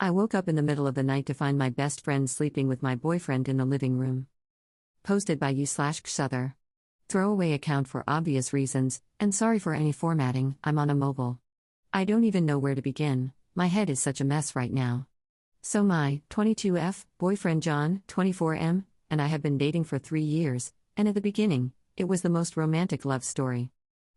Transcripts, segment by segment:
I woke up in the middle of the night to find my best friend sleeping with my boyfriend in the living room. Posted by you/Xother. Throwaway account for obvious reasons, and sorry for any formatting, I'm on a mobile. I don't even know where to begin, my head is such a mess right now. So my 22F boyfriend John, 24M, and I have been dating for 3 years, and at the beginning, it was the most romantic love story.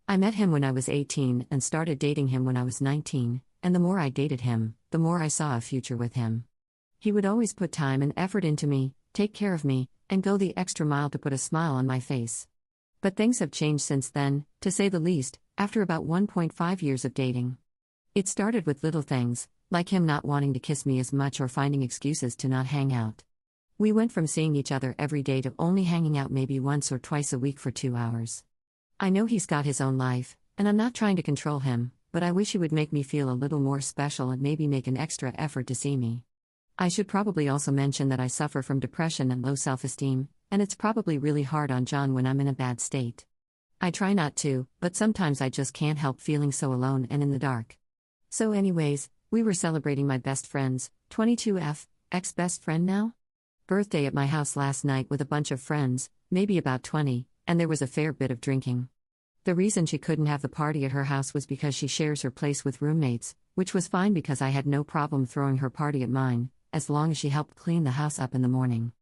I met him when I was 18 and started dating him when I was 19, and the more I dated him, the more I saw a future with him. He would always put time and effort into me, take care of me, and go the extra mile to put a smile on my face. But things have changed since then, to say the least, after about 1.5 years of dating. It started with little things, like him not wanting to kiss me as much or finding excuses to not hang out. We went from seeing each other every day to only hanging out maybe once or twice a week for 2 hours. I know he's got his own life, and I'm not trying to control him, but I wish he would make me feel a little more special and maybe make an extra effort to see me. I should probably also mention that I suffer from depression and low self-esteem, and it's probably really hard on John when I'm in a bad state. I try not to, but sometimes I just can't help feeling so alone and in the dark. So anyways, we were celebrating my best friend's, 22F, ex-best friend now? Birthday at my house last night with a bunch of friends, maybe about 20, and there was a fair bit of drinking. The reason she couldn't have the party at her house was because she shares her place with roommates, which was fine because I had no problem throwing her party at mine, as long as she helped clean the house up in the morning.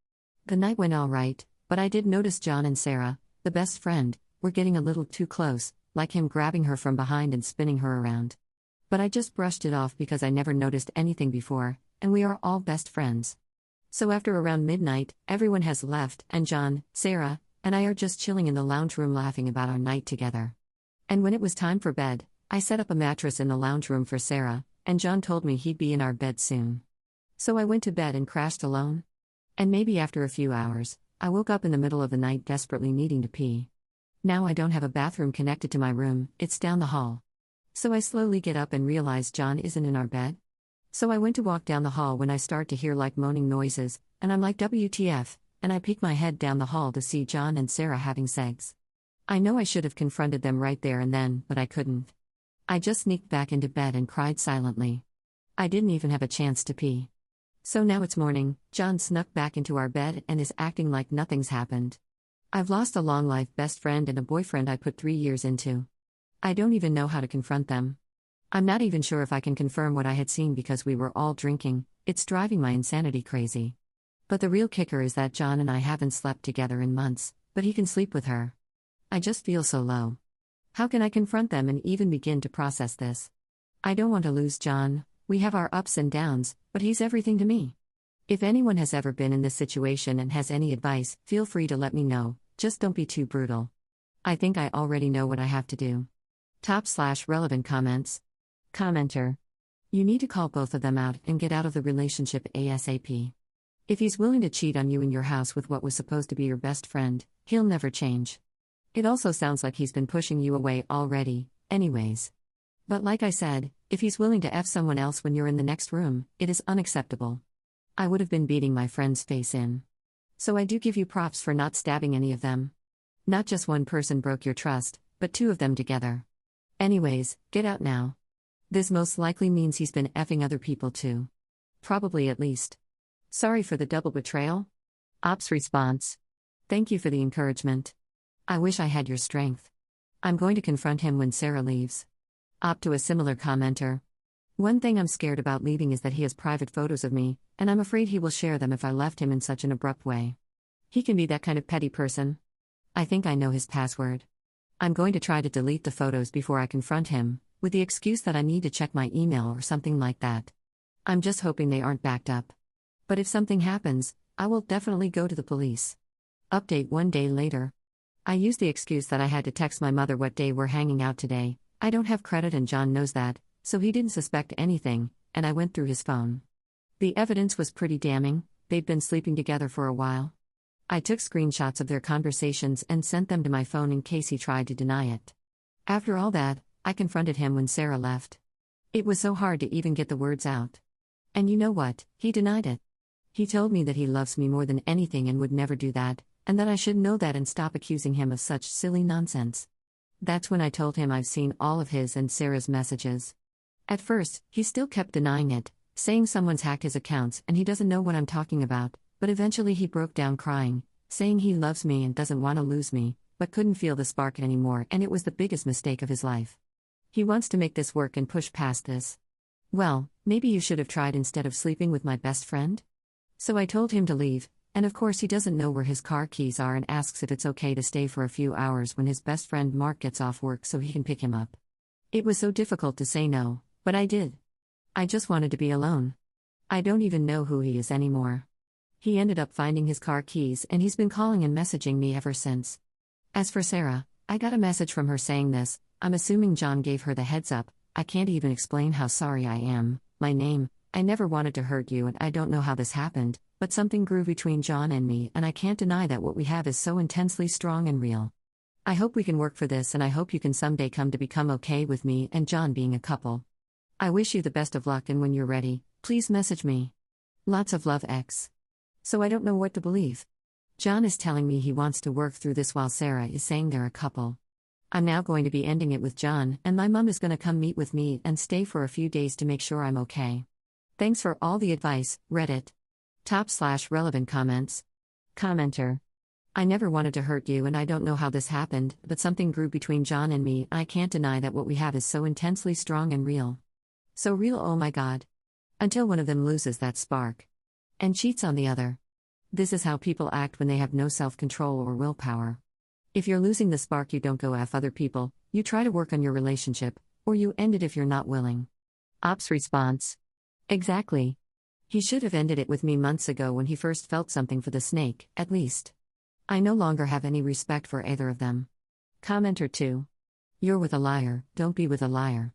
The night went all right, but I did notice John and Sarah, the best friend, were getting a little too close, like him grabbing her from behind and spinning her around. But I just brushed it off because I never noticed anything before, and we are all best friends. So after around midnight, everyone has left, and John, Sarah, and I are just chilling in the lounge room laughing about our night together. And when it was time for bed, I set up a mattress in the lounge room for Sarah, and John told me he'd be in our bed soon. So I went to bed and crashed alone. And maybe after a few hours, I woke up in the middle of the night desperately needing to pee. Now I don't have a bathroom connected to my room, it's down the hall. So I slowly get up and realize John isn't in our bed. So I went to walk down the hall when I start to hear like moaning noises, and I'm like WTF, and I peek my head down the hall to see John and Sarah having sex. I know I should have confronted them right there and then, but I couldn't. I just sneaked back into bed and cried silently. I didn't even have a chance to pee. So now it's morning, John snuck back into our bed and is acting like nothing's happened. I've lost a long-life best friend and a boyfriend I put 3 years into. I don't even know how to confront them. I'm not even sure if I can confirm what I had seen because we were all drinking, it's driving my insanity crazy. But the real kicker is that John and I haven't slept together in months, but he can sleep with her. I just feel so low. How can I confront them and even begin to process this? I don't want to lose John, we have our ups and downs, but he's everything to me. If anyone has ever been in this situation and has any advice, feel free to let me know, just don't be too brutal. I think I already know what I have to do. /relevant comments. Commenter. You need to call both of them out and get out of the relationship ASAP. If he's willing to cheat on you in your house with what was supposed to be your best friend, he'll never change. It also sounds like he's been pushing you away already, anyways. But like I said, if he's willing to F someone else when you're in the next room, it is unacceptable. I would have been beating my friend's face in. So I do give you props for not stabbing any of them. Not just one person broke your trust, but 2 of them together. Anyways, get out now. This most likely means he's been effing other people too. Probably at least. Sorry for the double betrayal. Ops response. Thank you for the encouragement. I wish I had your strength. I'm going to confront him when Sarah leaves. Op to a similar commenter. One thing I'm scared about leaving is that he has private photos of me, and I'm afraid he will share them if I left him in such an abrupt way. He can be that kind of petty person. I think I know his password. I'm going to try to delete the photos before I confront him, with the excuse that I need to check my email or something like that. I'm just hoping they aren't backed up. But if something happens, I will definitely go to the police. Update 1 day later. I used the excuse that I had to text my mother what day we're hanging out today. I don't have credit and John knows that, so he didn't suspect anything, and I went through his phone. The evidence was pretty damning, they'd been sleeping together for a while. I took screenshots of their conversations and sent them to my phone in case he tried to deny it. After all that, I confronted him when Sarah left. It was so hard to even get the words out. And you know what, he denied it. He told me that he loves me more than anything and would never do that, and that I should know that and stop accusing him of such silly nonsense. That's when I told him I've seen all of his and Sarah's messages. At first, he still kept denying it, saying someone's hacked his accounts and he doesn't know what I'm talking about, but eventually he broke down crying, saying he loves me and doesn't want to lose me, but couldn't feel the spark anymore and it was the biggest mistake of his life. He wants to make this work and push past this. Well, maybe you should have tried instead of sleeping with my best friend? So I told him to leave, and of course he doesn't know where his car keys are and asks if it's okay to stay for a few hours when his best friend Mark gets off work so he can pick him up. It was so difficult to say no, but I did. I just wanted to be alone. I don't even know who he is anymore. He ended up finding his car keys and he's been calling and messaging me ever since. As for Sarah, I got a message from her saying this. I'm assuming John gave her the heads up. I can't even explain how sorry I am. My name, I never wanted to hurt you and I don't know how this happened, but something grew between John and me and I can't deny that what we have is so intensely strong and real. I hope we can work for this and I hope you can someday come to become okay with me and John being a couple. I wish you the best of luck and when you're ready, please message me. Lots of love, X. So I don't know what to believe. John is telling me he wants to work through this while Sarah is saying they're a couple. I'm now going to be ending it with John, and my mom is going to come meet with me and stay for a few days to make sure I'm okay. Thanks for all the advice, Reddit. /relevant comments. Commenter. I never wanted to hurt you and I don't know how this happened, but something grew between John and me. I can't deny that what we have is so intensely strong and real. So real, oh my god. Until one of them loses that spark. And cheats on the other. This is how people act when they have no self-control or willpower. If you're losing the spark, you don't go F other people, you try to work on your relationship, or you end it if you're not willing. Ops response. Exactly. He should have ended it with me months ago when he first felt something for the snake, at least. I no longer have any respect for either of them. Commenter 2. You're with a liar, don't be with a liar.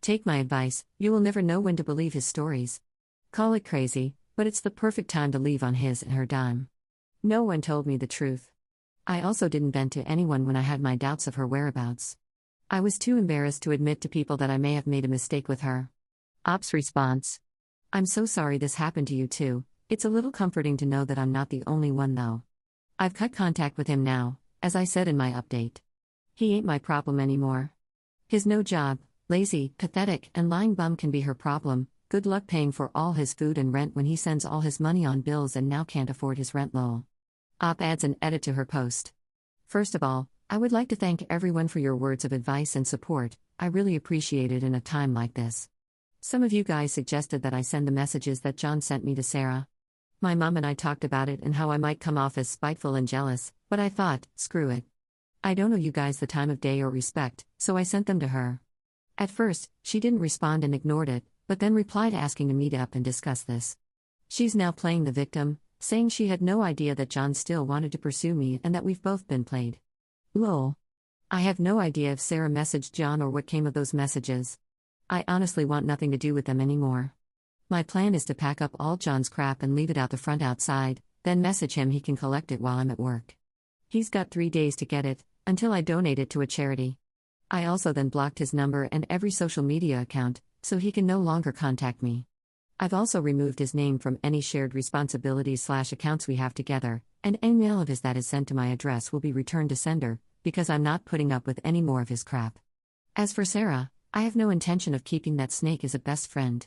Take my advice, you will never know when to believe his stories. Call it crazy, but it's the perfect time to leave on his and her dime. No one told me the truth. I also didn't vent to anyone when I had my doubts of her whereabouts. I was too embarrassed to admit to people that I may have made a mistake with her. Ops response. I'm so sorry this happened to you too. It's a little comforting to know that I'm not the only one though. I've cut contact with him now, as I said in my update. He ain't my problem anymore. His no job, lazy, pathetic, and lying bum can be her problem. Good luck paying for all his food and rent when he sends all his money on bills and now can't afford his rent lol. Op adds an edit to her post. First of all, I would like to thank everyone for your words of advice and support. I really appreciate it in a time like this. Some of you guys suggested that I send the messages that John sent me to Sarah. My mom and I talked about it and how I might come off as spiteful and jealous, but I thought, screw it. I don't owe you guys the time of day or respect, so I sent them to her. At first, she didn't respond and ignored it, but then replied asking to meet up and discuss this. She's now playing the victim, saying she had no idea that John still wanted to pursue me and that we've both been played. Lol. I have no idea if Sarah messaged John or what came of those messages. I honestly want nothing to do with them anymore. My plan is to pack up all John's crap and leave it out the front outside, then message him he can collect it while I'm at work. He's got 3 days to get it, until I donate it to a charity. I also then blocked his number and every social media account, so he can no longer contact me. I've also removed his name from any shared responsibilities/accounts we have together, and any mail of his that is sent to my address will be returned to sender, because I'm not putting up with any more of his crap. As for Sarah, I have no intention of keeping that snake as a best friend.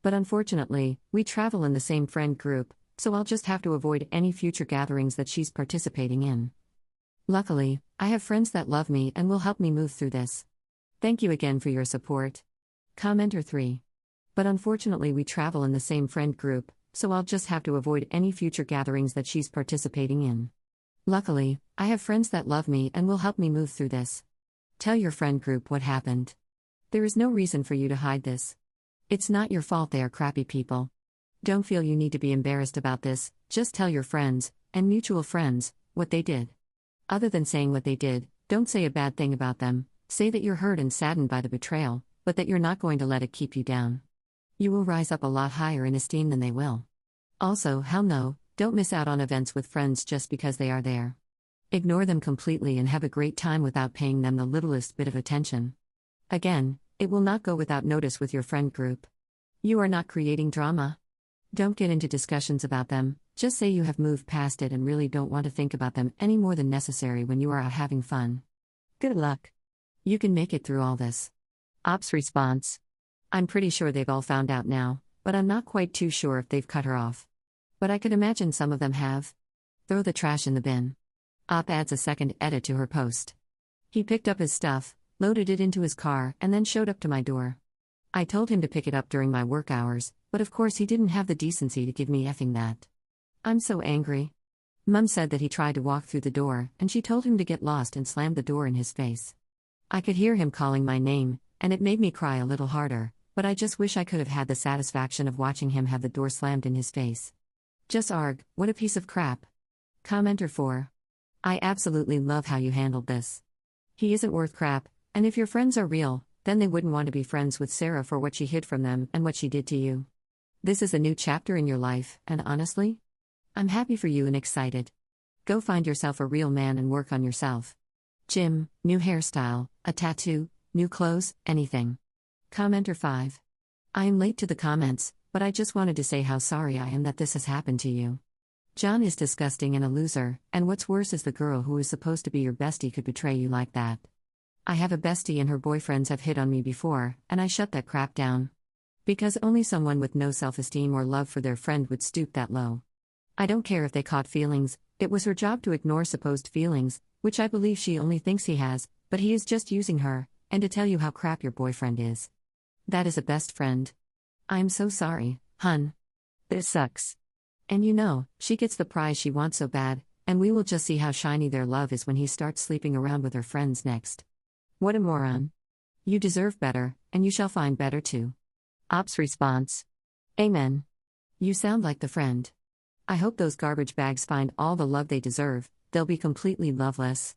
But unfortunately, we travel in the same friend group, so I'll just have to avoid any future gatherings that she's participating in. Luckily, I have friends that love me and will help me move through this. Thank you again for your support. Commenter 3. But unfortunately we travel in the same friend group, so I'll just have to avoid any future gatherings that she's participating in. Luckily, I have friends that love me and will help me move through this. Tell your friend group what happened. There is no reason for you to hide this. It's not your fault they are crappy people. Don't feel you need to be embarrassed about this, just tell your friends, and mutual friends, what they did. Other than saying what they did, don't say a bad thing about them, say that you're hurt and saddened by the betrayal, but that you're not going to let it keep you down. You will rise up a lot higher in esteem than they will. Also, hell no, don't miss out on events with friends just because they are there. Ignore them completely and have a great time without paying them the littlest bit of attention. Again, it will not go without notice with your friend group. You are not creating drama. Don't get into discussions about them, just say you have moved past it and really don't want to think about them any more than necessary when you are out having fun. Good luck. You can make it through all this. Ops response. I'm pretty sure they've all found out now, but I'm not quite too sure if they've cut her off. But I could imagine some of them have. Throw the trash in the bin. Op adds a second edit to her post. He picked up his stuff, loaded it into his car, and then showed up to my door. I told him to pick it up during my work hours, but of course he didn't have the decency to give me effing that. I'm so angry. Mum said that he tried to walk through the door, and she told him to get lost and slammed the door in his face. I could hear him calling my name, and it made me cry a little harder, but I just wish I could have had the satisfaction of watching him have the door slammed in his face. Just arg, what a piece of crap. Commenter 4. I absolutely love how you handled this. He isn't worth crap, and if your friends are real, then they wouldn't want to be friends with Sarah for what she hid from them and what she did to you. This is a new chapter in your life, and honestly, I'm happy for you and excited. Go find yourself a real man and work on yourself. Jim, new hairstyle, a tattoo, new clothes, anything. Commenter 5. I am late to the comments, but I just wanted to say how sorry I am that this has happened to you. John is disgusting and a loser, and what's worse is the girl who is supposed to be your bestie could betray you like that. I have a bestie and her boyfriends have hit on me before, and I shut that crap down. Because only someone with no self-esteem or love for their friend would stoop that low. I don't care if they caught feelings, it was her job to ignore supposed feelings, which I believe she only thinks he has, but he is just using her, and to tell you how crap your boyfriend is. That is a best friend. I'm so sorry, hun. This sucks. And you know, she gets the prize she wants so bad, and we will just see how shiny their love is when he starts sleeping around with her friends next. What a moron. You deserve better, and you shall find better too. Op's response. Amen. You sound like the friend. I hope those garbage bags find all the love they deserve, they'll be completely loveless.